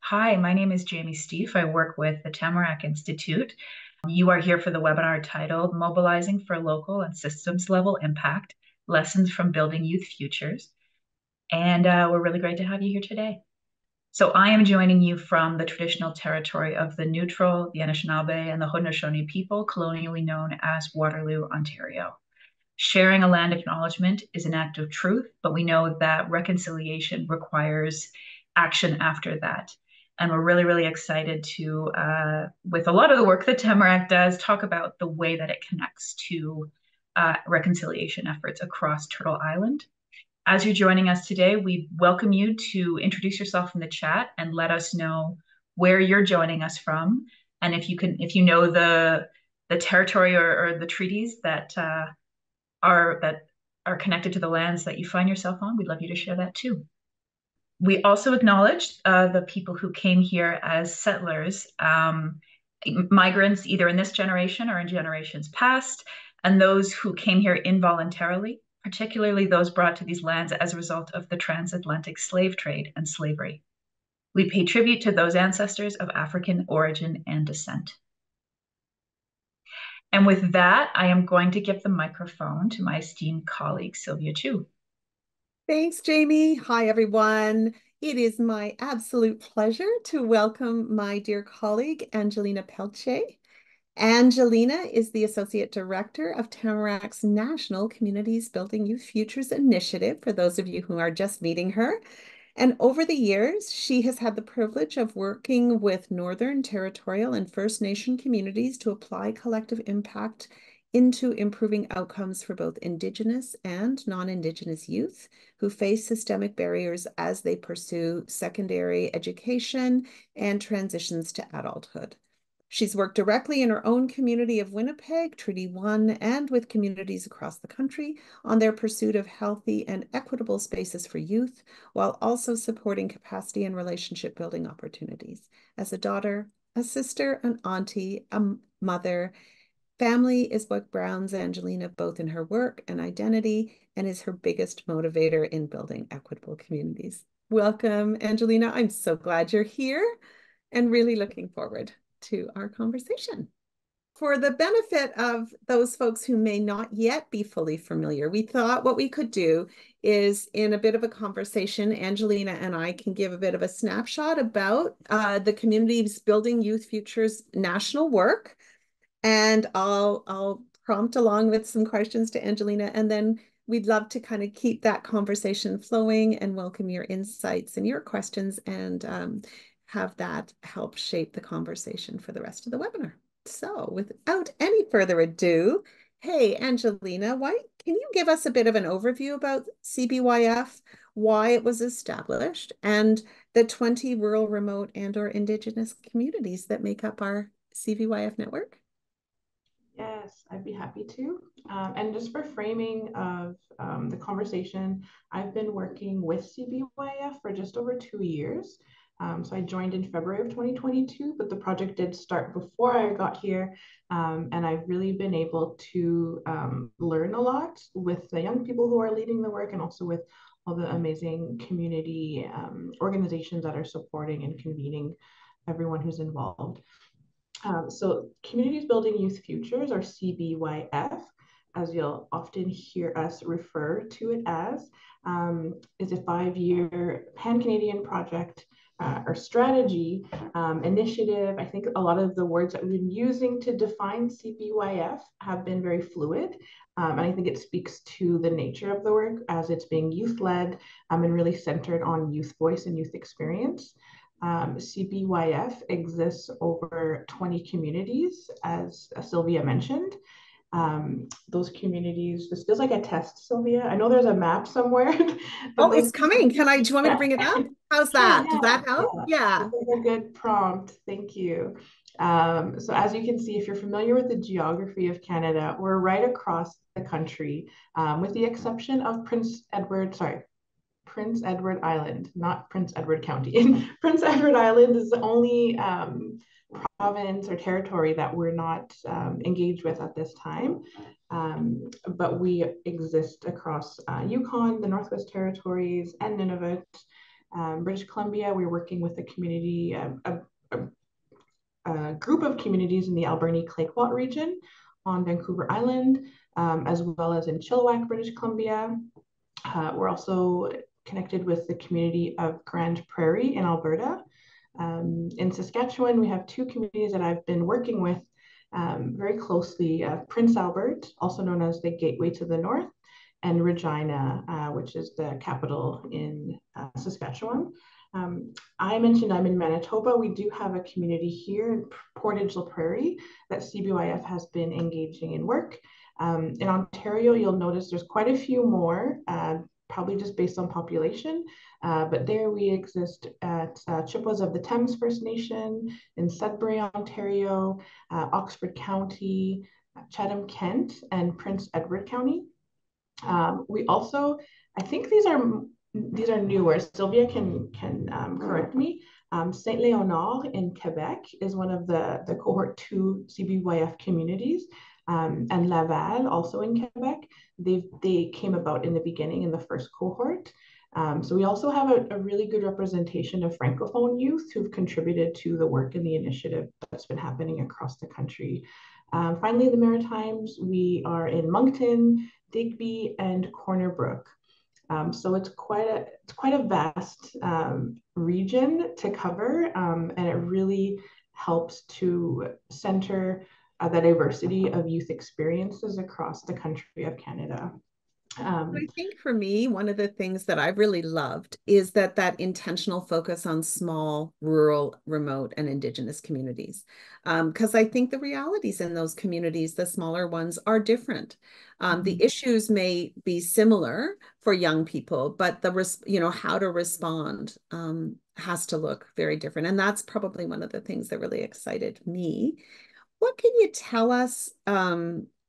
Hi, my name is Jaime Stief. I work with the Tamarack Institute. You are here for the webinar titled Mobilizing for Local and Systems Level Impact, Lessons from Building Youth Futures. And we're really great to have you here today. So I am joining you from the traditional territory of the Neutral, the Anishinaabe, and the Haudenosaunee people, colonially known as Waterloo, Ontario. Sharing a land acknowledgement is an act of truth, but we know that reconciliation requires action after that. And we're really, really excited to, with a lot of the work that Tamarack does, talk about the way that it connects to reconciliation efforts across Turtle Island. As you're joining us today, we welcome you to introduce yourself in the chat and let us know where you're joining us from. And if you know the territory or the treaties that are connected to the lands that you find yourself on, we'd love you to share that too. We also acknowledge the people who came here as settlers, migrants either in this generation or in generations past, and those who came here involuntarily, particularly those brought to these lands as a result of the transatlantic slave trade and slavery. We pay tribute to those ancestors of African origin and descent. And with that, I am going to give the microphone to my esteemed colleague, Sylvia Cheuy. Thanks, Jaime. Hi, everyone. It is my absolute pleasure to welcome my dear colleague, Angelina Pelletier. Angelina is the Associate Director of Tamarack's National Communities Building Youth Futures Initiative, for those of you who are just meeting her. And over the years, she has had the privilege of working with Northern, Territorial, and First Nation communities to apply collective impact into improving outcomes for both Indigenous and non-Indigenous youth who face systemic barriers as they pursue secondary education and transitions to adulthood. She's worked directly in her own community of Winnipeg, Treaty 1, and with communities across the country on their pursuit of healthy and equitable spaces for youth, while also supporting capacity and relationship building opportunities. As a daughter, a sister, an auntie, a mother, family is what grounds Angelina both in her work and identity and is her biggest motivator in building equitable communities. Welcome, Angelina. I'm so glad you're here and really looking forward to our conversation. For the benefit of those folks who may not yet be fully familiar, we thought what we could do is, in a bit of a conversation, Angelina and I can give a bit of a snapshot about the Communities Building Youth Futures national work. And I'll prompt along with some questions to Angelina, and then we'd love to kind of keep that conversation flowing and welcome your insights and your questions and have that help shape the conversation for the rest of the webinar. So without any further ado, hey, Angelina, can you give us a bit of an overview about CBYF, why it was established, and the 20 rural, remote, and/or Indigenous communities that make up our CBYF network? Yes, I'd be happy to. And just for framing of the conversation, I've been working with CBYF for just over 2 years. So I joined in February of 2022, but the project did start before I got here. And I've really been able to learn a lot with the young people who are leading the work and also with all the amazing community organizations that are supporting and convening everyone who's involved. So Communities Building Youth Futures, or CBYF, as you'll often hear us refer to it as, is a 5-year pan-Canadian project or strategy initiative. I think a lot of the words that we've been using to define CBYF have been very fluid. And I think it speaks to the nature of the work as it's being youth-led and really centered on youth voice and youth experience. CBYF exists over 20 communities, as Sylvia mentioned. Those communities, this feels like a test, Sylvia. I know there's a map somewhere. Oh, it's coming. Do you want me to bring it up? How's that? Yeah, Does that help? Yeah. This is a good prompt. Thank you. So as you can see, if you're familiar with the geography of Canada, we're right across the country, with the exception of Prince Edward Island, not Prince Edward County. Prince Edward Island is the only province or territory that we're not engaged with at this time. But we exist across Yukon, the Northwest Territories, and Nunavut, British Columbia, we're working with a community, a group of communities in the Alberni-Clayoquot region on Vancouver Island, as well as in Chilliwack, British Columbia. We're also connected with the community of Grand Prairie in Alberta. In Saskatchewan, we have two communities that I've been working with very closely, Prince Albert, also known as the Gateway to the North, and Regina, which is the capital in Saskatchewan. I mentioned I'm in Manitoba. We do have a community here in Portage La Prairie that CBYF has been engaging in work. In Ontario, you'll notice there's quite a few more, probably just based on population. But there we exist at Chippewas of the Thames First Nation, in Sudbury, Ontario, Oxford County, Chatham, Kent, and Prince Edward County. We also, I think these are newer. Sylvia can correct me. Saint Léonard in Quebec is one of the cohort 2 CBYF communities. And Laval, also in Quebec, they came about in the beginning in the first cohort. So we also have a really good representation of Francophone youth who've contributed to the work and the initiative that's been happening across the country. Finally, in the Maritimes, we are in Moncton, Digby, and Corner Brook. So it's quite a vast region to cover, and it really helps to center the diversity of youth experiences across the country of Canada. I think for me, one of the things that I've really loved is that intentional focus on small, rural, remote, and Indigenous communities. Because I think the realities in those communities, the smaller ones, are different. The issues may be similar for young people, but how to respond has to look very different. And that's probably one of the things that really excited me. What can you tell us,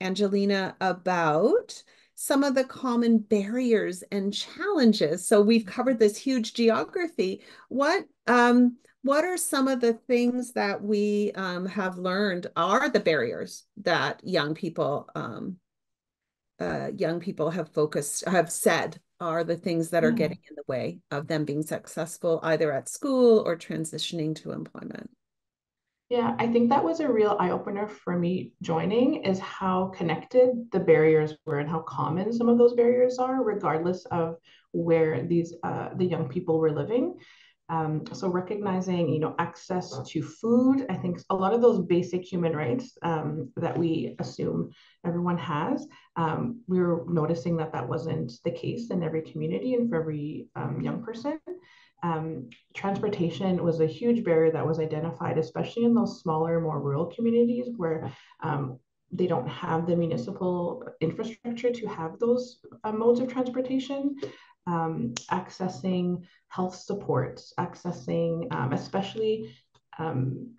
Angelina, about some of the common barriers and challenges? So we've covered this huge geography. What are some of the things that we have learned are the barriers that young people have said are the things that are getting in the way of them being successful either at school or transitioning to employment? Yeah, I think that was a real eye-opener for me joining, is how connected the barriers were and how common some of those barriers are, regardless of where the young people were living. So recognizing, access to food, I think a lot of those basic human rights that we assume everyone has, we were noticing that wasn't the case in every community and for every young person. Transportation was a huge barrier that was identified, especially in those smaller, more rural communities where they don't have the municipal infrastructure to have those modes of transportation. Accessing health supports, especially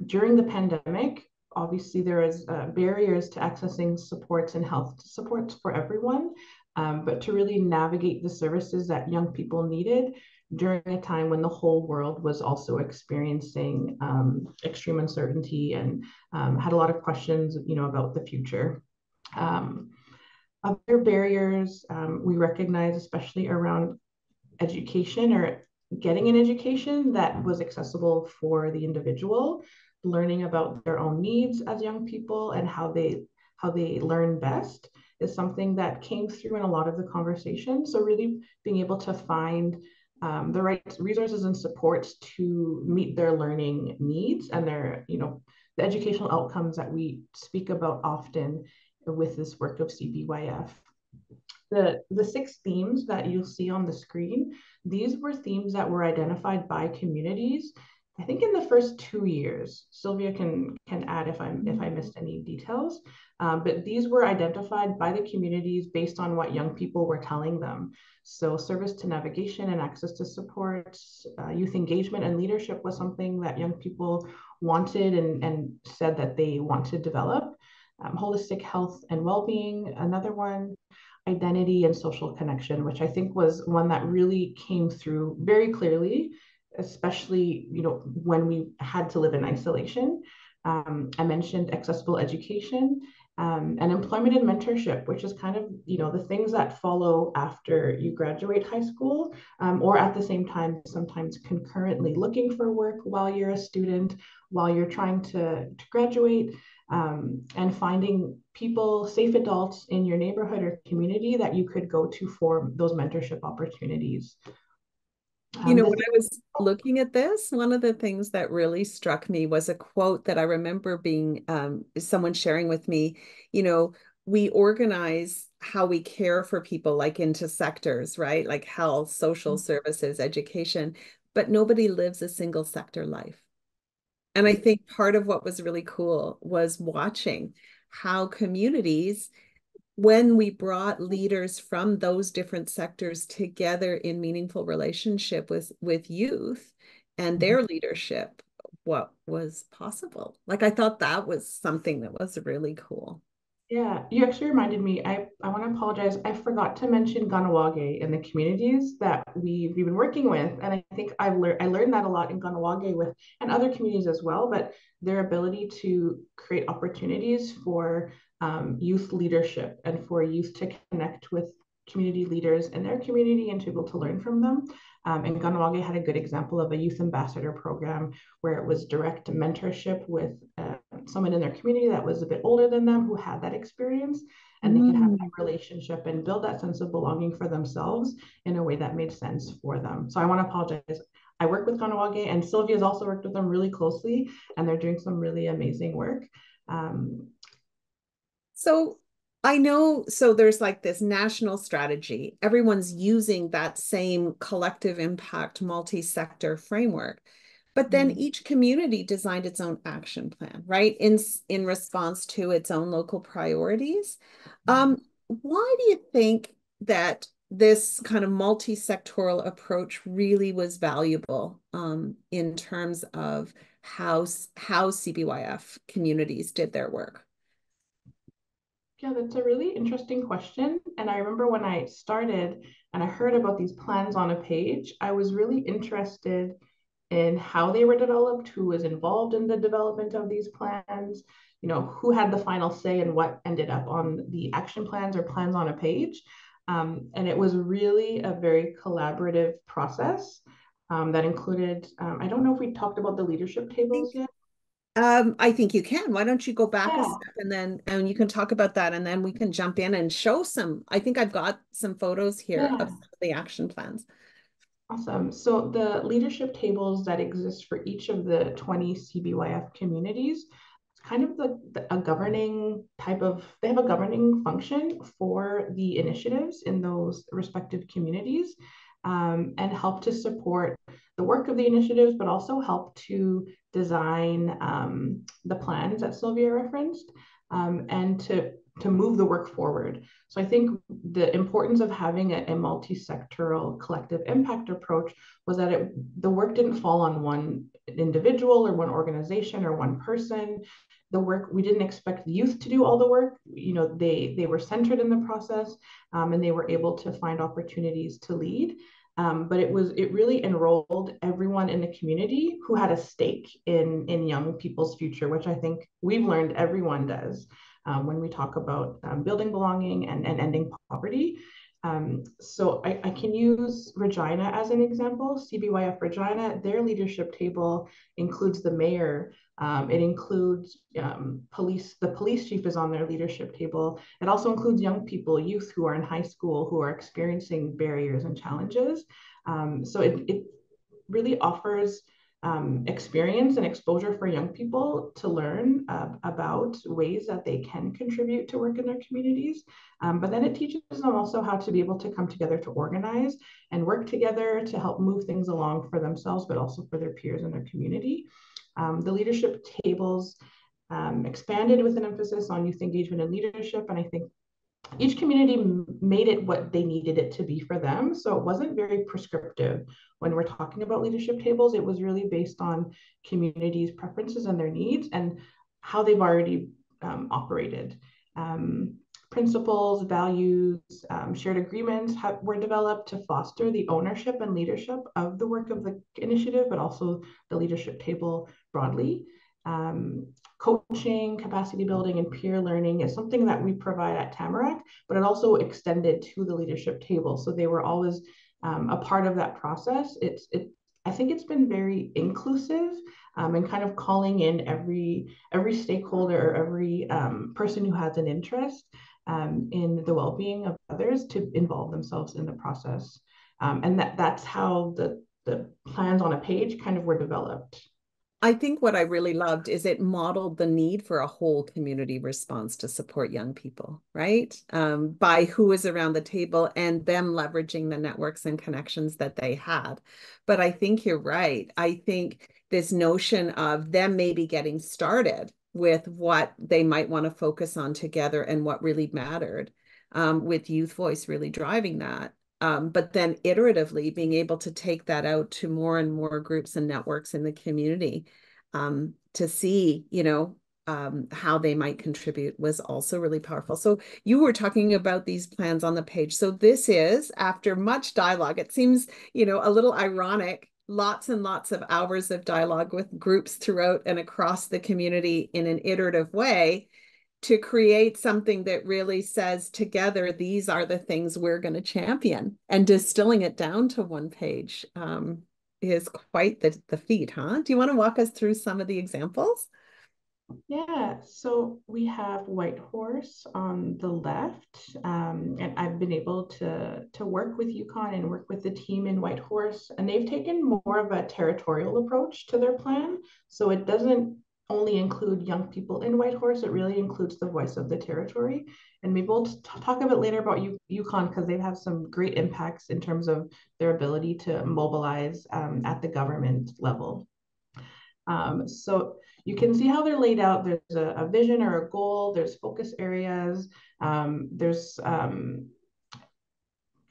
during the pandemic, obviously there is barriers to accessing supports and health supports for everyone, but to really navigate the services that young people needed during a time when the whole world was also experiencing extreme uncertainty and had a lot of questions, about the future. Other barriers we recognize, especially around education or getting an education that was accessible for the individual, learning about their own needs as young people and how they learn best is something that came through in a lot of the conversation. So really being able to find the right resources and supports to meet their learning needs and their, the educational outcomes that we speak about often with this work of CBYF. The 6 themes that you'll see on the screen, these were themes that were identified by communities, I think in the first 2 years. Sylvia can add if I missed any details, but these were identified by the communities based on what young people were telling them. So service to navigation and access to support, youth engagement and leadership was something that young people wanted and said that they want to develop. Holistic health and well-being, another one. Identity and social connection, which I think was one that really came through very clearly, especially, when we had to live in isolation. I mentioned accessible education and employment and mentorship, which is kind of, the things that follow after you graduate high school, or at the same time, sometimes concurrently looking for work while you're a student, while you're trying to graduate, and finding people, safe adults in your neighborhood or community that you could go to for those mentorship opportunities. When I was looking at this, one of the things that really struck me was a quote that I remember being someone sharing with me. We organize how we care for people like into sectors, right? Like health, social services, education, but nobody lives a single sector life. And I think part of what was really cool was watching how communities, when we brought leaders from those different sectors together in meaningful relationship with youth and their leadership, what was possible. Like I thought that was something that was really cool. Yeah, you actually reminded me. I want to apologize. I forgot to mention Ganawage and the communities that we've been working with. And I think I learned that a lot in Ganawage with and other communities as well, but their ability to create opportunities for youth leadership and for youth to connect with community leaders in their community and to be able to learn from them. And Ganawage had a good example of a youth ambassador program where it was direct mentorship with someone in their community that was a bit older than them who had that experience, and they could have that relationship and build that sense of belonging for themselves in a way that made sense for them. So I want to apologize. I work with Ganawage, and Sylvia's also worked with them really closely, and they're doing some really amazing work. So I know, so there's like this national strategy. Everyone's using that same collective impact multi-sector framework. But then each community designed its own action plan, right? In response to its own local priorities. Why do you think that this kind of multi-sectoral approach really was valuable in terms of how CBYF communities did their work? Yeah, that's a really interesting question. And I remember when I started and I heard about these plans on a page, I was really interested in how they were developed, who was involved in the development of these plans, who had the final say and what ended up on the action plans or plans on a page. And it was really a very collaborative process that included, I don't know if we talked about the leadership tables yet. I think you can. Why don't you go back a Yeah. step and you can talk about that and then we can jump in and show some. I think I've got some photos here of Yeah. some of the action plans. Awesome. So the leadership tables that exist for each of the 20 CBYF communities, it's kind of a governing type of, they have a governing function for the initiatives in those respective communities, and help to support the work of the initiatives, but also help to design the plans that Sylvia referenced, and to move the work forward. So I think the importance of having a multi-sectoral collective impact approach was that the work didn't fall on one individual or one organization or one person. The work, we didn't expect the youth to do all the work. They were centered in the process, and they were able to find opportunities to lead. But it really enrolled everyone in the community who had a stake in young people's future, which I think we've learned everyone does. When we talk about building belonging and ending poverty. So I can use Regina as an example. CBYF Regina, their leadership table includes the mayor. It includes police. The police chief is on their leadership table. It also includes young people, youth who are in high school, who are experiencing barriers and challenges. So it really offers experience and exposure for young people to learn about ways that they can contribute to work in their communities. But then it teaches them also how to be able to come together to organize and work together to help move things along for themselves, but also for their peers in their community. The leadership tables expanded with an emphasis on youth engagement and leadership. And I think each community made it what they needed it to be for them. So it wasn't very prescriptive when we're talking about leadership tables. It was really based on communities' preferences and their needs and how they've already operated. Principles, values, shared agreements were developed to foster the ownership and leadership of the work of the initiative, but also the leadership table broadly. coaching, capacity building, and peer learning is something that we provide at Tamarack, but it also extended to the leadership table. So they were always a part of that process. I think it's been very inclusive, and kind of calling in every stakeholder or every person who has an interest in the well-being of others to involve themselves in the process. And that's how the plans on a page kind of were developed. I think what I really loved is it modeled the need for a whole community response to support young people, right? By who is around the table and them leveraging the networks and connections that they had. But I think you're right. I think this notion of them maybe getting started with what they might want to focus on together and what really mattered, with Youth Voice really driving that. But then iteratively being able to take that out to more and more groups and networks in the community, to see, how they might contribute was also really powerful. So you were talking about these plans on the page. So this is, after much dialogue, it seems, a little ironic, lots and lots of hours of dialogue with groups throughout and across the community in an iterative way, to create something that really says together, these are the things we're going to champion, and distilling it down to one page is quite the feat, huh? Do you want to walk us through some of the examples? Yeah, so we have Whitehorse on the left, and I've been able to work with Yukon and work with the team in Whitehorse, and they've taken more of a territorial approach to their plan. So it doesn't only include young people in Whitehorse, it really includes the voice of the territory. And maybe we'll talk a bit later about Yukon, because they have some great impacts in terms of their ability to mobilize at the government level. So you can see how they're laid out. There's a vision or a goal, there's focus areas, there's kind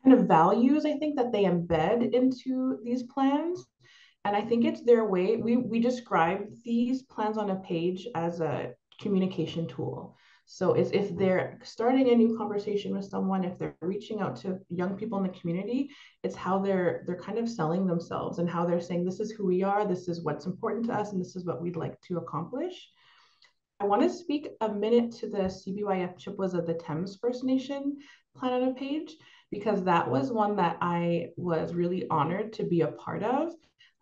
of values, I think, that they embed into these plans. And I think it's their way. We describe these plans on a page as a communication tool. So if they're starting a new conversation with someone, if they're reaching out to young people in the community, it's how they're kind of selling themselves and how they're saying, this is who we are, this is what's important to us, and this is what we'd like to accomplish. I want to speak a minute to the CBYF Chippewas of the Thames First Nation plan on a page, because that was one that I was really honored to be a part of.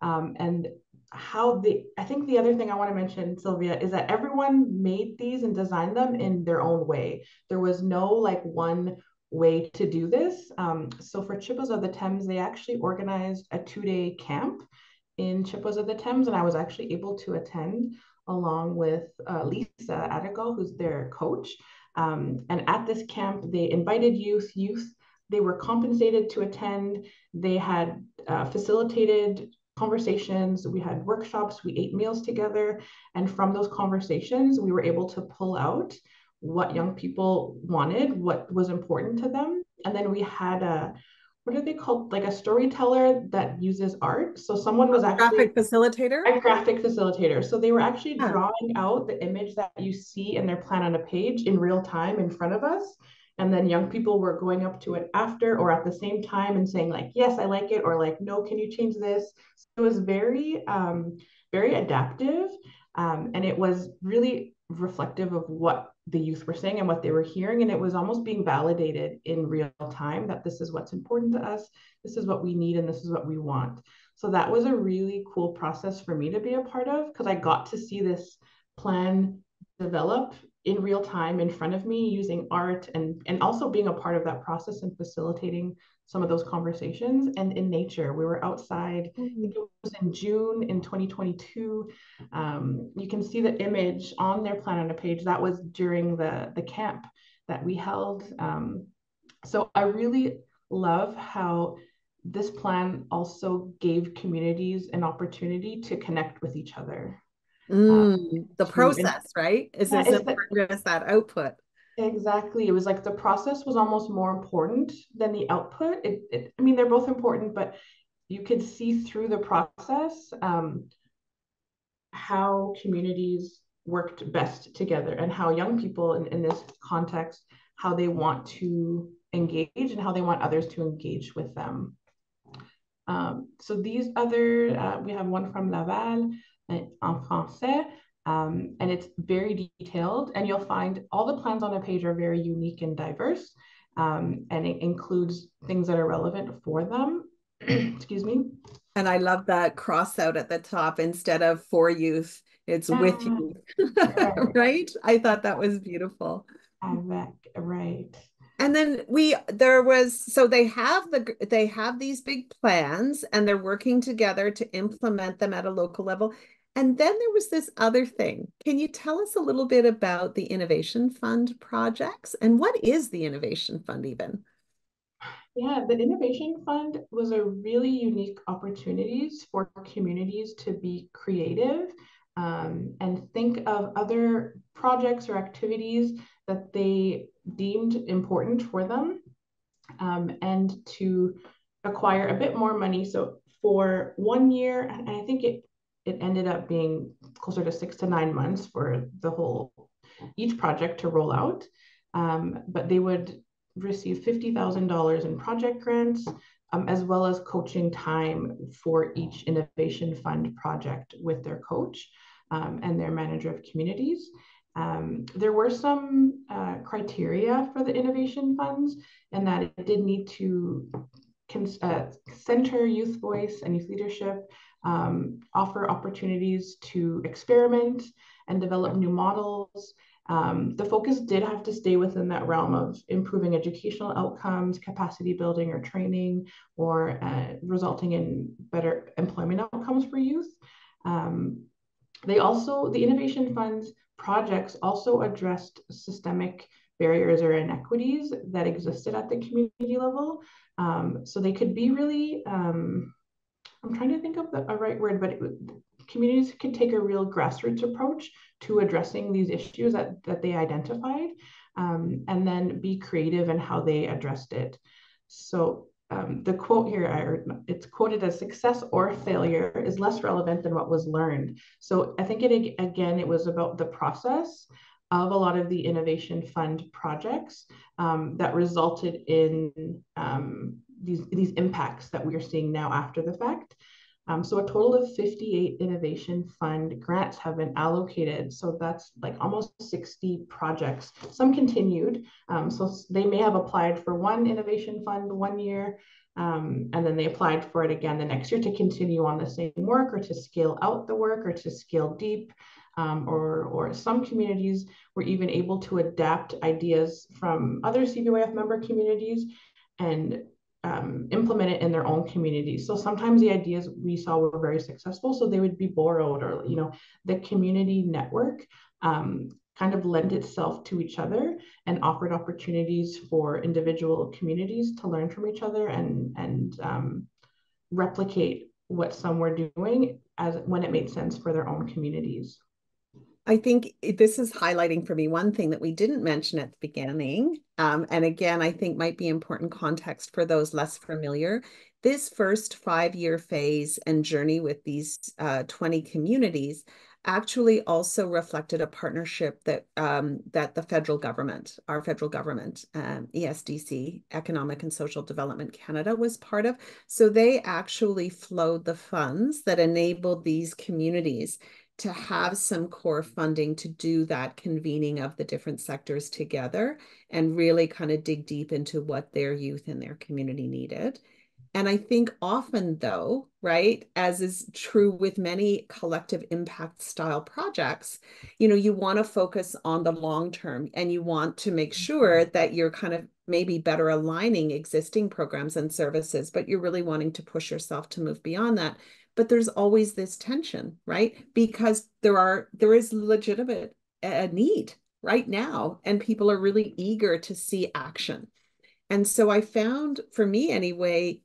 And I think the other thing I want to mention, Sylvia, is that everyone made these and designed them in their own way. There was no like one way to do this. So for Chippewas of the Thames, they actually organized a 2-day camp in Chippewas of the Thames, and I was actually able to attend along with Lisa Adigal, who's their coach. And at this camp, they invited youth. They were compensated to attend. They had facilitated conversations. We had workshops. We ate meals together. And from those conversations, we were able to pull out what young people wanted, what was important to them. And then we had what are they called? Like a storyteller that uses art. So someone was actually Graphic facilitator? a graphic facilitator. So they were actually Yeah. drawing out the image that you see in their plan on a page in real time in front of us. And then young people were going up to it after or at the same time and saying like, yes, I like it, or like, no, can you change this? So it was very, very adaptive. And it was really reflective of what the youth were saying and what they were hearing. And it was almost being validated in real time that this is what's important to us, this is what we need, and this is what we want. So that was a really cool process for me to be a part of, because I got to see this plan develop in real time in front of me using art, and also being a part of that process and facilitating some of those conversations. And in nature, we were outside. I think it was in June in 2022. You can see the image on their plan on a page. That was during the camp that we held. So I really love how this plan also gave communities an opportunity to connect with each other. The process, right? Is as important as that output. Exactly. It was like the process was almost more important than the output. I mean, they're both important, but you could see through the process how communities worked best together, and how young people in this context, how they want to engage and how they want others to engage with them. So these other, we have one from Laval en français. And it's very detailed, and you'll find all the plans on a page are very unique and diverse, and it includes things that are relevant for them. Excuse me. And I love that cross out at the top instead of for youth, it's with Ah, you. right. Right? I thought that was beautiful. Avec, right. And then so they have these big plans and they're working together to implement them at a local level. And then there was this other thing. Can you tell us a little bit about the Innovation Fund projects? And what is the Innovation Fund even? Yeah, the Innovation Fund was a really unique opportunities for communities to be creative, and think of other projects or activities that they deemed important for them, and to acquire a bit more money. So for 1 year, and I think it ended up being closer to 6 to 9 months for the whole each project to roll out. But they would receive $50,000 in project grants, as well as coaching time for each Innovation Fund project with their coach, and their manager of communities. There were some criteria for the innovation funds, and that it did need to center youth voice and youth leadership, offer opportunities to experiment and develop new models. The focus did have to stay within that realm of improving educational outcomes, capacity building or training, or resulting in better employment outcomes for youth. The Innovation Funds projects also addressed systemic barriers or inequities that existed at the community level. So they could be really, I'm trying to think of a right word, but communities could take a real grassroots approach to addressing these issues that they identified, and then be creative in how they addressed it. So the quote here, it's quoted as success or failure is less relevant than what was learned. So I think it was about the process of a lot of the Innovation Fund projects, that resulted in these impacts that we are seeing now after the fact. So a total of 58 Innovation Fund grants have been allocated. So that's like almost 60 projects. Some continued. So they may have applied for one Innovation Fund 1 year, and then they applied for it again the next year to continue on the same work or to scale out the work or to scale deep. Or some communities were even able to adapt ideas from other CBYF member communities and implement it in their own communities. So sometimes the ideas we saw were very successful, so they would be borrowed, or the community network kind of lent itself to each other and offered opportunities for individual communities to learn from each other and replicate what some were doing as when it made sense for their own communities. I think this is highlighting for me one thing that we didn't mention at the beginning. And again, I think might be important context for those less familiar. This first 5-year phase and journey with these 20 communities actually also reflected a partnership that the federal government, our federal government, ESDC, Economic and Social Development Canada, was part of. So they actually flowed the funds that enabled these communities to have some core funding to do that convening of the different sectors together and really kind of dig deep into what their youth and their community needed. And I think often, though, right, as is true with many collective impact style projects, you want to focus on the long term and you want to make sure that you're kind of maybe better aligning existing programs and services, but you're really wanting to push yourself to move beyond that. But there's always this tension, right? Because there is legitimate need right now, and people are really eager to see action. And so I found, for me anyway,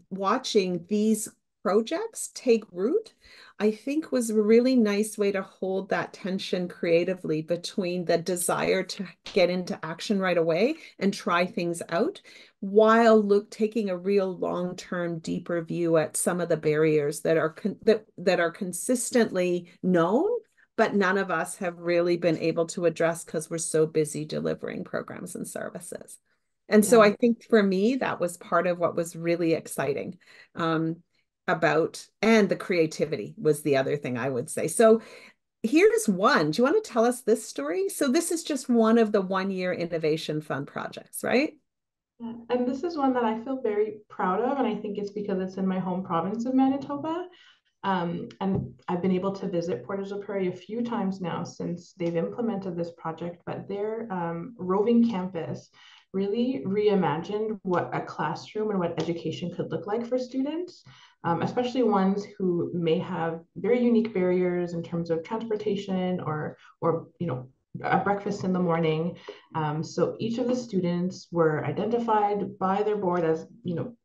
watching these projects take root, I think was a really nice way to hold that tension creatively between the desire to get into action right away and try things out, while taking a real long-term, deeper view at some of the barriers that are consistently known, but none of us have really been able to address because we're so busy delivering programs and services. And so I think for me, that was part of what was really exciting and the creativity was the other thing I would say. So here's one. Do you want to tell us this story? So this is just one of the 1 year innovation fund projects, right? Yeah. And this is one that I feel very proud of, and I think it's because it's in my home province of Manitoba. And I've been able to visit Portage la Prairie a few times now since they've implemented this project, but their Roving Campus really reimagined what a classroom and what education could look like for students, especially ones who may have very unique barriers in terms of transportation or a breakfast in the morning. So each of the students were identified by their board as,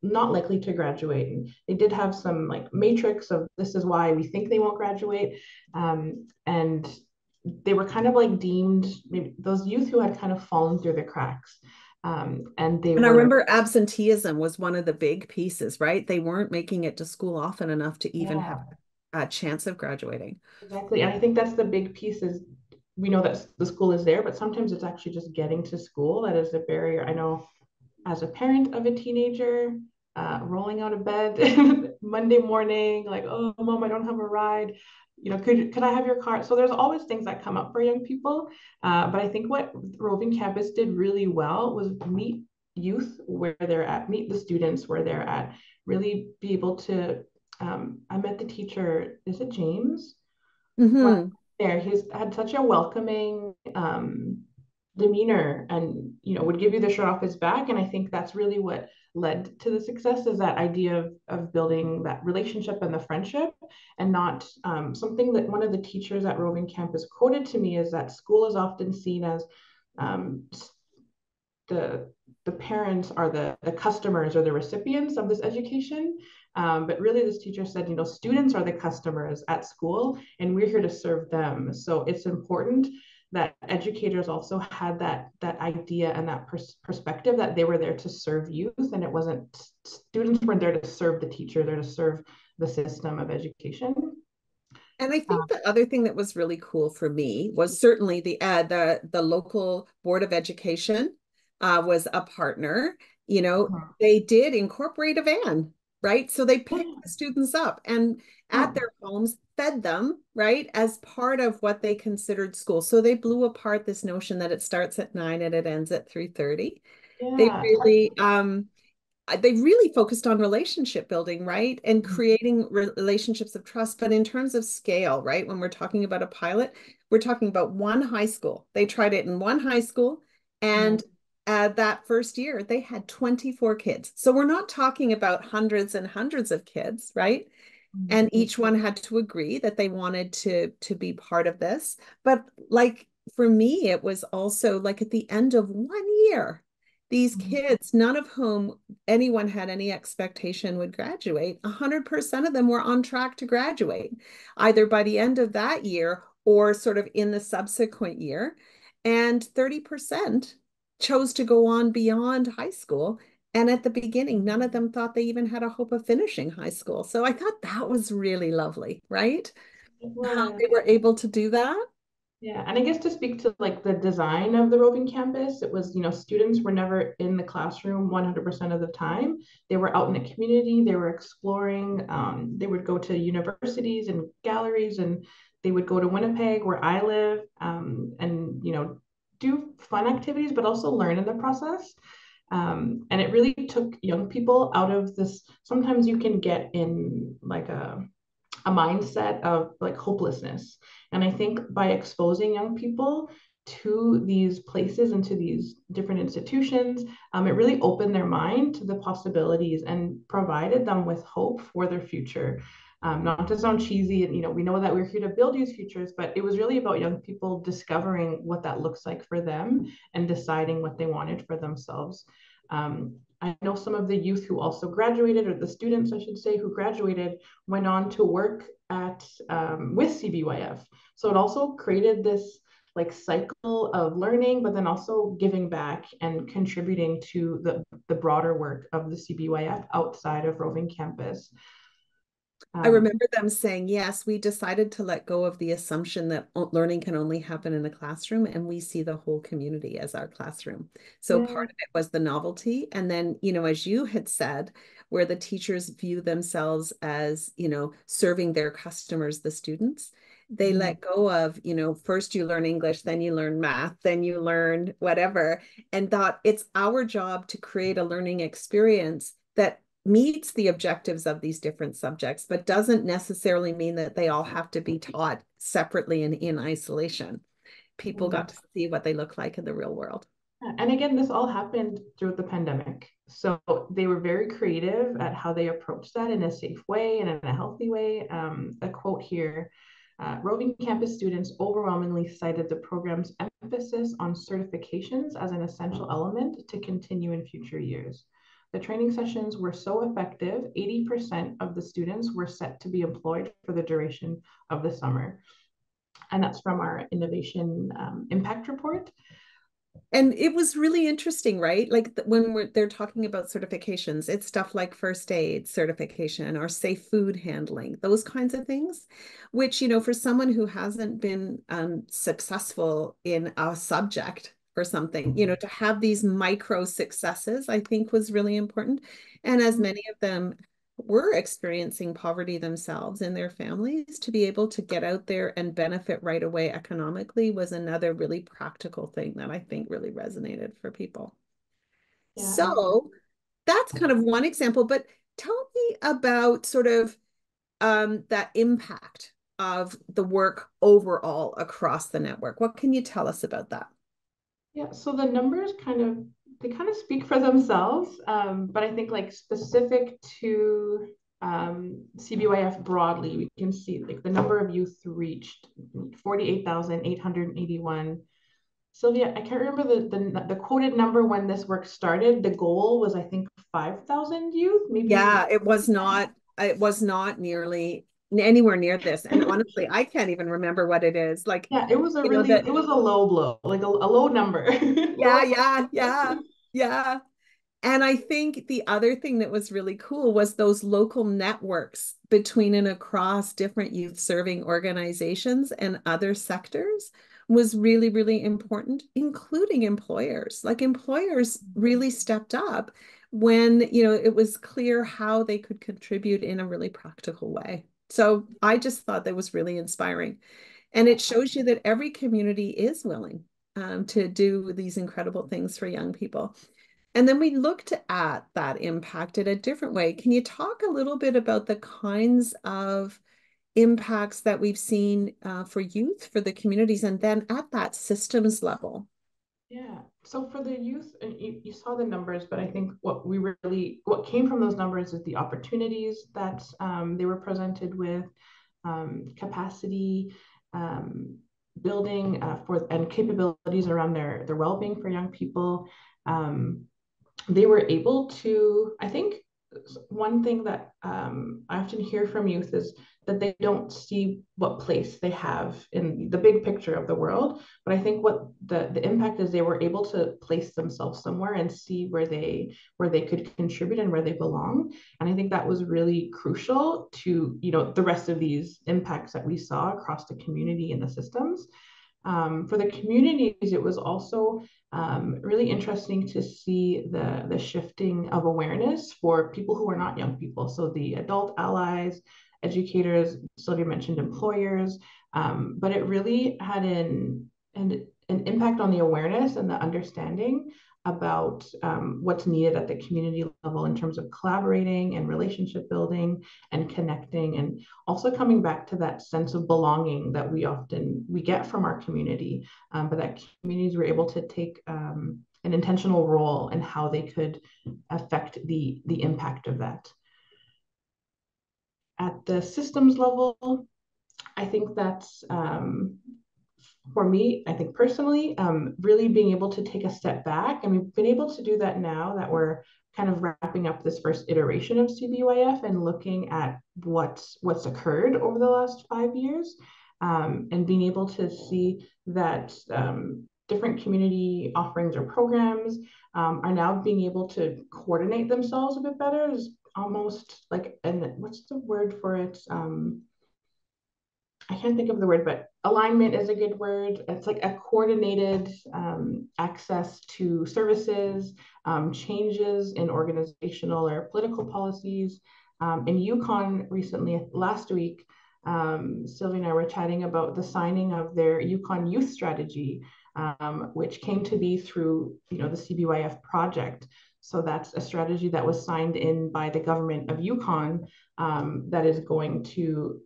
not likely to graduate. And they did have some like matrix of this is why we think they won't graduate. And they were kind of like deemed maybe those youth who had kind of fallen through the cracks. And they And I were, remember absenteeism was one of the big pieces, right? They weren't making it to school often enough to even have yeah, a chance of graduating. exactly. And I think that's the big piece is we know that the school is there, but sometimes it's actually just getting to school that is a barrier. I know as a parent of a teenager, rolling out of bed Monday morning, like, oh, mom, I don't have a ride. Could I have your car? So there's always things that come up for young people. But I think what Roving Campus did really well was meet youth where they're at, meet the students where they're at, really be able to. I met the teacher, is it James? When Mm-hmm. there, he's had such a welcoming demeanor and would give you the shirt off his back, and I think that's really what led to the success is that idea of building that relationship and the friendship and not something that one of the teachers at Roving Campus quoted to me is that school is often seen as um, the the parents are the customers or the recipients of this education. But really, this teacher said, students are the customers at school, and we're here to serve them. So it's important that educators also had that idea and that perspective that they were there to serve youth, and it wasn't students weren't there to serve the teacher, they're to serve the system of education. And I Um, think the other thing that was really cool for me was certainly the local Board of Education was a partner. You know, they did incorporate a van, right? So they picked the students up and at yeah, their homes fed them, right, as part of what they considered school. So they blew apart this notion that it starts at 9 and it ends at 3:30. They yeah, really focused on relationship building, right? And creating relationships of trust. But in terms of scale, right? When we're talking about a pilot, we're talking about one high school. They tried it in one high school. yeah. And that first year, they had 24 kids. So we're not talking about hundreds and hundreds of kids, right? And each one had to agree that they wanted to be part of this. But like for me, it was also like at the end of 1 year, these kids, none of whom anyone had any expectation would graduate, 100% of them were on track to graduate, either by the end of that year or sort of in the subsequent year. And 30% chose to go on beyond high school. And at the beginning, none of them thought they even had a hope of finishing high school. So I thought that was really lovely, right? It How was. they were able to do that. Yeah, and I guess to speak to like the design of the Roving Campus, it was, students were never in the classroom 100% of the time. They were out in the community, they were exploring, they would go to universities and galleries, and they would go to Winnipeg, where I live, and, do fun activities, but also learn in the process. And it really took young people out of this. Sometimes you can get in like a mindset of like hopelessness. And I think by exposing young people to these places and to these different institutions, it really opened their mind to the possibilities and provided them with hope for their future. Not to sound cheesy, and we know that we're here to build these futures, but it was really about young people discovering what that looks like for them and deciding what they wanted for themselves. I know some of the youth who also graduated, or the students, I should say, who graduated, went on to work at with CBYF. So it also created this like cycle of learning, but then also giving back and contributing to the broader work of the CBYF outside of Roving Campus. I Um, remember them saying, yes, we decided to let go of the assumption that learning can only happen in a classroom, and we see the whole community as our classroom. So yeah, part of it was the novelty. And then, as you had said, where the teachers view themselves as, serving their customers, the students. They let go of, first you learn English, then you learn math, then you learn whatever, and thought it's our job to create a learning experience that meets the objectives of these different subjects, but doesn't necessarily mean that they all have to be taught separately and in isolation. People got to see what they look like in the real world. And again, this all happened through the pandemic. So they were very creative at how they approached that in a safe way and in a healthy way. A quote here, Roving Campus students overwhelmingly cited the program's emphasis on certifications as an essential element to continue in future years. The training sessions were so effective, 80% of the students were set to be employed for the duration of the summer. And that's from our innovation impact report. And it was really interesting, right? Like when they're talking about certifications, it's stuff like first aid certification or safe food handling, those kinds of things, which, for someone who hasn't been successful in a subject or something, to have these micro successes, I think was really important. And as many of them were experiencing poverty themselves in their families, to be able to get out there and benefit right away economically was another really practical thing that I think really resonated for people. Yeah. So that's kind of one example, but tell me about sort of that impact of the work overall across the network. What can you tell us about that? Yeah, so the numbers kind of speak for themselves, but I think like specific to CBYF broadly, we can see like the number of youth reached 48,881. Sylvia, I can't remember the quoted number when this work started. The goal was, I think, 5,000 youth, maybe. Yeah, it was not nearly anywhere near this. And honestly, I can't even remember what it is. Like, yeah, it was it was a low blow, like a low number. Yeah. And I think the other thing that was really cool was those local networks between and across different youth serving organizations and other sectors was really, really important, including employers. Like employers really stepped up when, it was clear how they could contribute in a really practical way. So I just thought that was really inspiring. And it shows you that every community is willing to do these incredible things for young people. And then we looked at that impact in a different way. Can you talk a little bit about the kinds of impacts that we've seen for youth, for the communities, and then at that systems level? Yeah. So for the youth, and you saw the numbers, but I think what came from those numbers is the opportunities that they were presented with, capacity building and capabilities around their well-being for young people. They were able to, I think, one thing that I often hear from youth is that they don't see what place they have in the big picture of the world. But I think what the impact is, they were able to place themselves somewhere and see where they could contribute and where they belong. And I think that was really crucial to, the rest of these impacts that we saw across the community and the systems. For the communities, it was also really interesting to see the shifting of awareness for people who are not young people. So the adult allies, educators, Sylvia mentioned employers, but it really had an impact on the awareness and the understanding about what's needed at the community level in terms of collaborating and relationship building and connecting, and also coming back to that sense of belonging that we get from our community, but that communities were able to take an intentional role in how they could affect the impact of that. At the systems level, I think that's for me, I think personally, really being able to take a step back. And we've been able to do that now that we're kind of wrapping up this first iteration of CBYF and looking at what's occurred over the last 5 years, and being able to see that different community offerings or programs are now being able to coordinate themselves a bit better. Is almost like, and what's the word for it? I can't think of the word, but alignment is a good word. It's like a coordinated access to services, changes in organizational or political policies. In Yukon recently, last week, Sylvia and I were chatting about the signing of their Yukon Youth Strategy, which came to be through, the CBYF project. So that's a strategy that was signed in by the government of Yukon, that is going to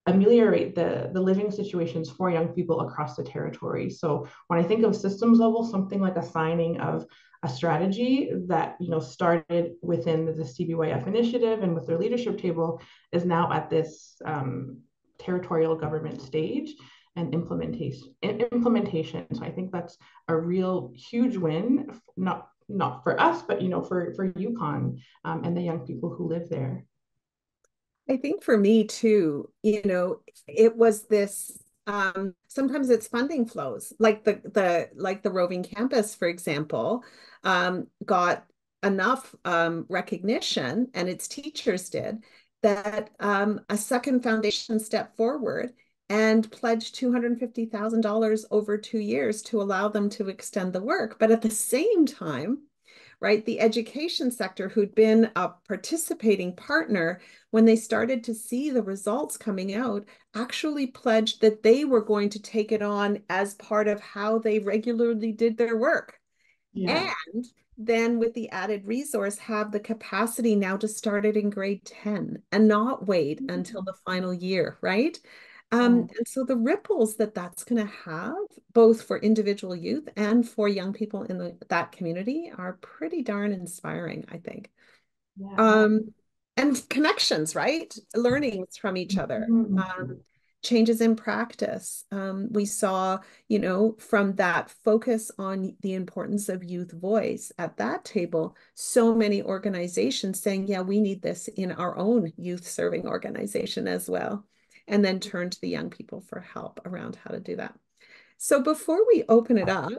ameliorate the living situations for young people across the territory. So when I think of systems level, something like a signing of a strategy that started within the CBYF initiative and with their leadership table is now at this territorial government stage and implementation. So I think that's a real huge win, not for us, but for Yukon, and the young people who live there. I think for me too, it was this sometimes it's funding flows, like the Roving Campus, for example, got enough recognition, and its teachers did, that a second foundation stepped forward and pledged $250,000 over 2 years to allow them to extend the work. But at the same time, right, the education sector, who'd been a participating partner, when they started to see the results coming out, actually pledged that they were going to take it on as part of how they regularly did their work. Yeah. And then with the added resource, have the capacity now to start it in grade 10 and not wait until the final year, right? And so the ripples that that's going to have, both for individual youth and for young people in that community, are pretty darn inspiring, I think. Yeah. And connections, right? Learnings from each other. Mm-hmm. Changes in practice. We saw, from that focus on the importance of youth voice at that table, so many organizations saying, yeah, we need this in our own youth serving organization as well. And then turn to the young people for help around how to do that. So before we open it up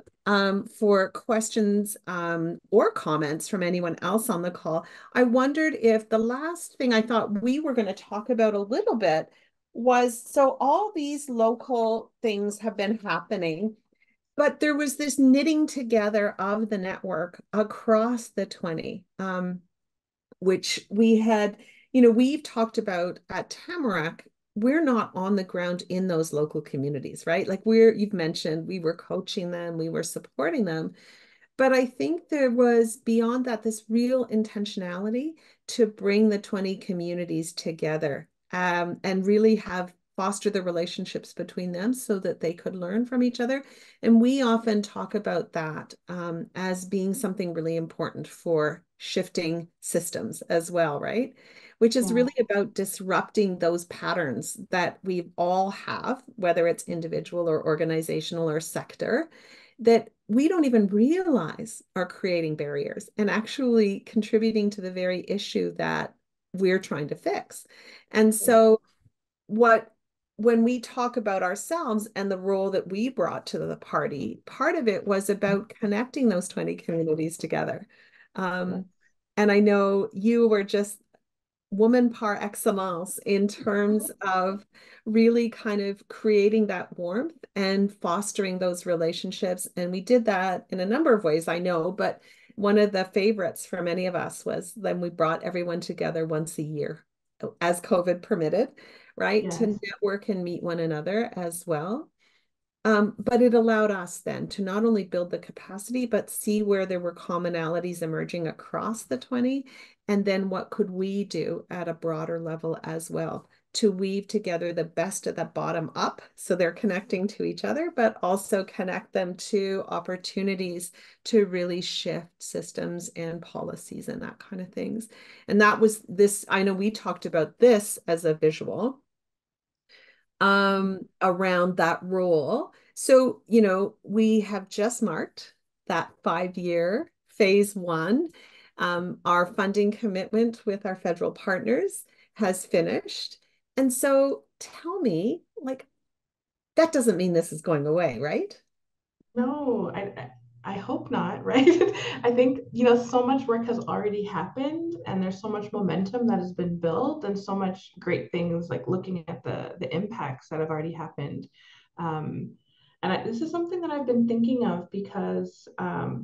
for questions or comments from anyone else on the call, I wondered if the last thing I thought we were going to talk about a little bit was, so all these local things have been happening, but there was this knitting together of the network across the 20, which we've talked about at Tamarack. We're not on the ground in those local communities, right? Like you've mentioned, we were coaching them, we were supporting them. But I think there was, beyond that, this real intentionality to bring the 20 communities together, and really have foster the relationships between them so that they could learn from each other. And we often talk about that as being something really important for shifting systems as well, right? Which is really about disrupting those patterns that we all have, whether it's individual or organizational or sector, that we don't even realize are creating barriers and actually contributing to the very issue that we're trying to fix. And so when we talk about ourselves and the role that we brought to the party, part of it was about connecting those 20 communities together. And I know you were just woman par excellence in terms of really kind of creating that warmth and fostering those relationships. And we did that in a number of ways, I know, but one of the favorites for many of us was then we brought everyone together once a year as COVID permitted, right? Yes. To network and meet one another as well. But it allowed us then to not only build the capacity, but see where there were commonalities emerging across the 20, and then what could we do at a broader level as well to weave together the best of the bottom up, so they're connecting to each other, but also connect them to opportunities to really shift systems and policies and that kind of things. And that was this, I know we talked about this as a visual around that role. So, we have just marked that 5-year phase 1. Our funding commitment with our federal partners has finished. And so tell me, like, that doesn't mean this is going away, right? No, I hope not, right? I think, so much work has already happened, and there's so much momentum that has been built, and so much great things, like looking at the impacts that have already happened. This is something that I've been thinking of because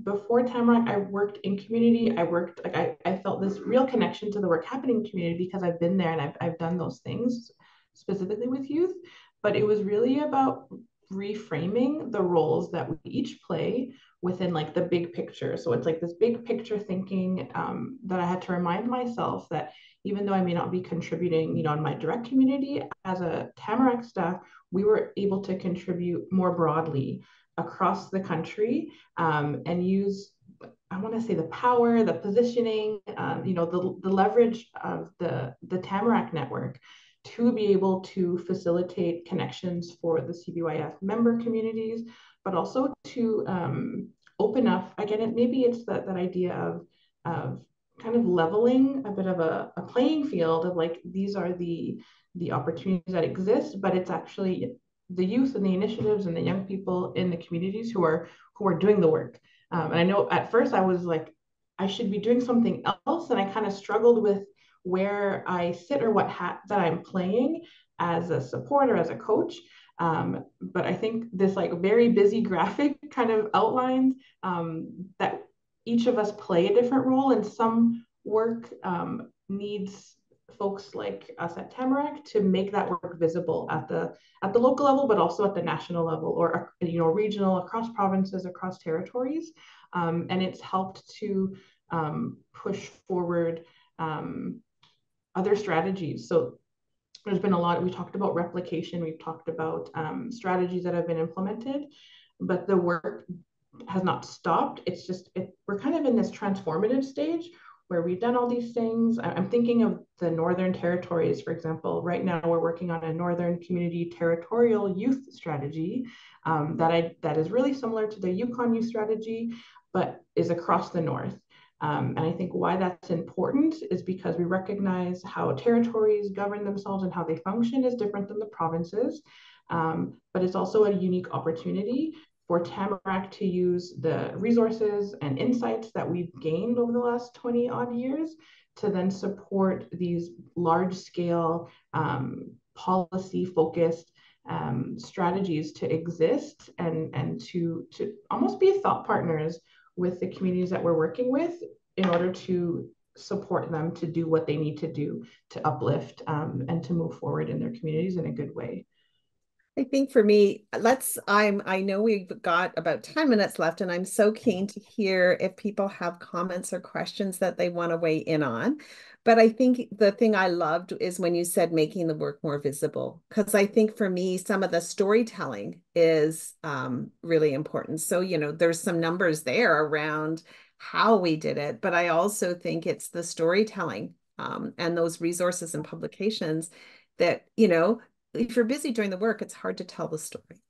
before Tamarack, I worked in community. I felt this real connection to the work happening in community because I've been there and I've done those things. specifically with youth, but it was really about reframing the roles that we each play within like the big picture. So it's like this big picture thinking that I had to remind myself that even though I may not be contributing, in my direct community as a Tamarack staff, we were able to contribute more broadly across the country and use, I want to say, the power, the positioning, the leverage of the Tamarack network to be able to facilitate connections for the CBYF member communities, but also to open up, again, maybe it's that idea of kind of leveling a bit of a playing field of like, these are the opportunities that exist, but it's actually the youth and the initiatives and the young people in the communities who are doing the work. And I know at first I was like, I should be doing something else. And I kind of struggled with where I sit or what hat that I'm playing as a supporter, as a coach. But I think this like very busy graphic kind of outlines that each of us play a different role, and some work needs folks like us at Tamarack to make that work visible at the local level, but also at the national level, or regional, across provinces, across territories. And it's helped to push forward other strategies. So there's been a lot, we talked about replication, we've talked about strategies that have been implemented, but the work has not stopped. It's just, we're kind of in this transformative stage where we've done all these things. I'm thinking of the Northern Territories, for example. Right now, we're working on a Northern Community Territorial Youth Strategy that is really similar to the Yukon Youth Strategy, but is across the North. And I think why that's important is because we recognize how territories govern themselves and how they function is different than the provinces. But it's also a unique opportunity for Tamarack to use the resources and insights that we've gained over the last 20 odd years to then support these large scale policy focused strategies to exist and to almost be thought partners with the communities that we're working with in order to support them to do what they need to do to uplift and to move forward in their communities in a good way. I think for me, I know we've got about 10 minutes left, and I'm so keen to hear if people have comments or questions that they want to weigh in on. But I think the thing I loved is when you said making the work more visible, because I think for me, some of the storytelling is really important. So, there's some numbers there around how we did it, but I also think it's the storytelling and those resources and publications that, if you're busy doing the work, it's hard to tell the story.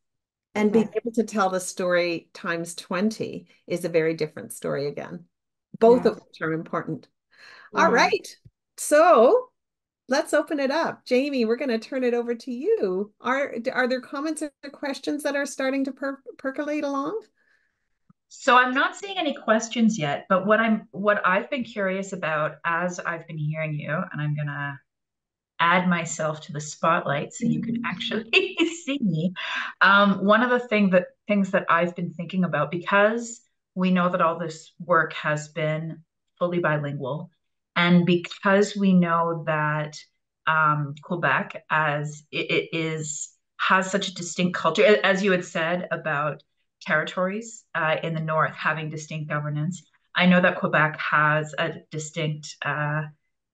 And being able to tell the story times 20 is a very different story again. Both of which are important. Yeah. All right. So let's open it up. Jaime, we're going to turn it over to you. Are there comments or questions that are starting to percolate along? So I'm not seeing any questions yet, but what I've been curious about as I've been hearing you, and I'm gonna add myself to the spotlight so you can actually see me. One of the things that I've been thinking about, because we know that all this work has been fully bilingual, and because we know that Quebec as it has such a distinct culture, as you had said about territories in the north having distinct governance. I know that Quebec has a distinct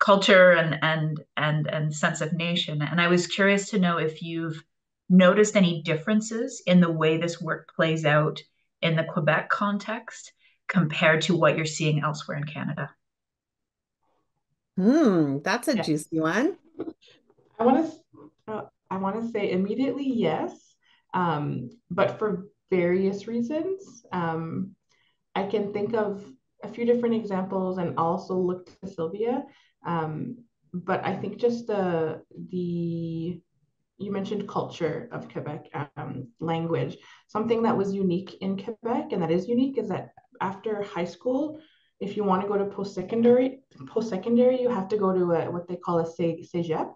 culture and sense of nation. And I was curious to know if you've noticed any differences in the way this work plays out in the Quebec context compared to what you're seeing elsewhere in Canada. That's a juicy one. I want to say immediately yes, but for various reasons. I can think of a few different examples and also look to Sylvia. But I think just you mentioned culture of Quebec, language. Something that was unique in Quebec and that is unique is that after high school, if you want to go to post-secondary, you have to go to what they call a CEGEP.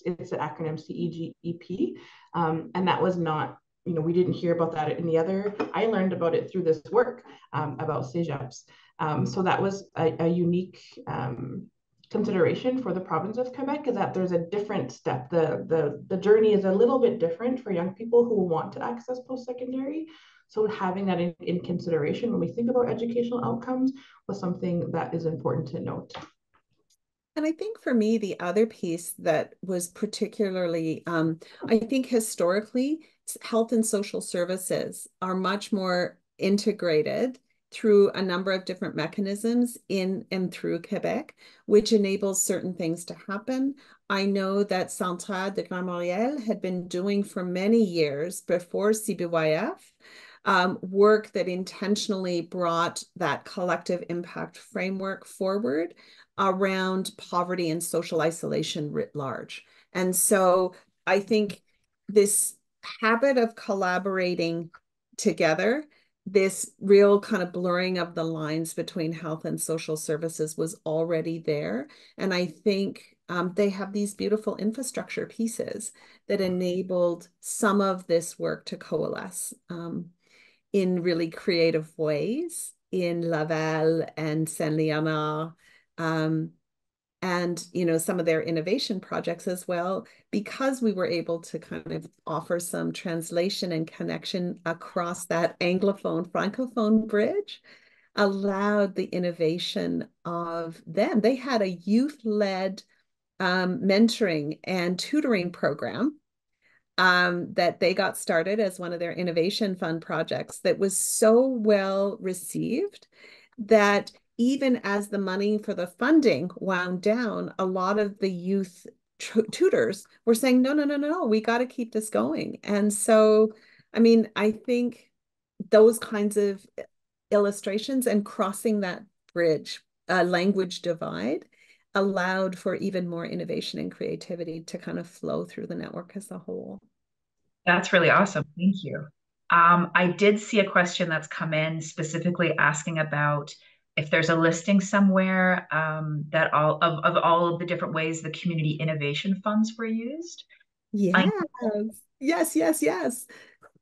It's an acronym CEGEP. And that was not, we didn't hear about that in the other. I learned about it through this work about CEGEPs. So that was a unique consideration for the province of Quebec is that there's a different step. The journey is a little bit different for young people who want to access post-secondary. So having that in consideration when we think about educational outcomes was something that is important to note. And I think for me, the other piece that was particularly, I think historically, health and social services are much more integrated through a number of different mechanisms in and through Quebec, which enables certain things to happen. I know that Central de Grand Montréal had been doing for many years before CBYF work that intentionally brought that collective impact framework forward around poverty and social isolation writ large. And so I think this habit of collaborating together, this real kind of blurring of the lines between health and social services was already there. And I think they have these beautiful infrastructure pieces that enabled some of this work to coalesce in really creative ways in Laval and Saint-Léonard, and some of their innovation projects as well, because we were able to kind of offer some translation and connection across that Anglophone Francophone bridge, allowed the innovation of them. They had a youth-led mentoring and tutoring program that they got started as one of their innovation fund projects that was so well received that even as the money for the funding wound down, a lot of the youth tutors were saying, no, no, no, no, we got to keep this going. And so, I mean, I think those kinds of illustrations and crossing that bridge, language divide, allowed for even more innovation and creativity to kind of flow through the network as a whole. That's really awesome. Thank you. I did see a question that's come in specifically asking about if there's a listing somewhere that all of the different ways the community innovation funds were used. Yes, yes, yes, yes.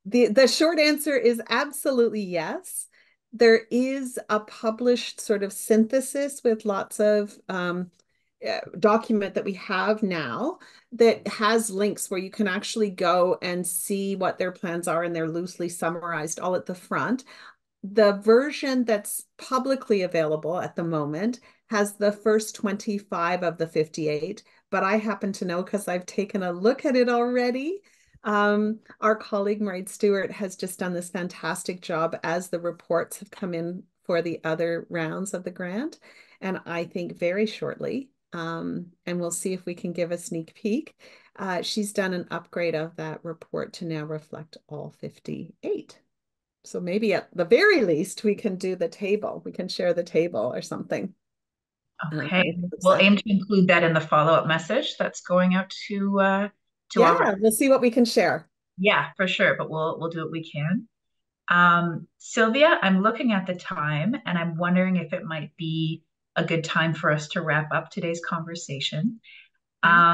The short answer is absolutely yes. There is a published sort of synthesis with lots of document that we have now that has links where you can actually go and see what their plans are, and they're loosely summarized all at the front. The version that's publicly available at the moment has the first 25 of the 58, but I happen to know because I've taken a look at it already. Our colleague Mairead Stewart has just done this fantastic job as the reports have come in for the other rounds of the grant. And I think very shortly, and we'll see if we can give a sneak peek, she's done an upgrade of that report to now reflect all 58. So maybe at the very least, we can do the table. We can share the table or something. Okay. We'll aim to include that in the follow-up message that's going out to yeah, we'll see what we can share. Yeah, for sure, but we'll do what we can. Sylvia, I'm looking at the time and I'm wondering if it might be a good time for us to wrap up today's conversation. I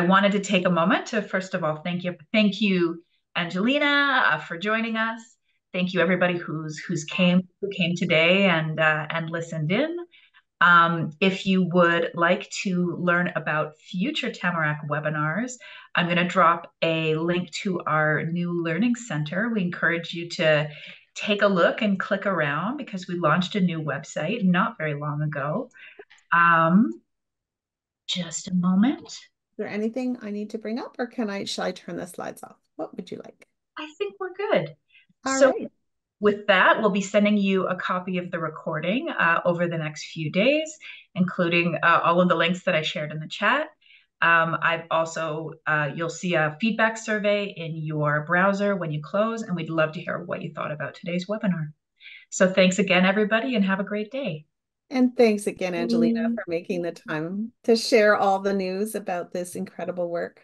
wanted to take a moment to, first of all, thank you, Angelina, for joining us. Thank you, everybody who came today and listened in. If you would like to learn about future Tamarack webinars, I'm going to drop a link to our new learning center. We encourage you to take a look and click around because we launched a new website not very long ago. Just a moment. Is there anything I need to bring up, or shall I turn the slides off? What would you like? I think we're good. All so right. With that, we'll be sending you a copy of the recording over the next few days, including all of the links that I shared in the chat. I've also, you'll see a feedback survey in your browser when you close, and we'd love to hear what you thought about today's webinar. So thanks again, everybody, and have a great day. And thanks again, Angelina, for making the time to share all the news about this incredible work.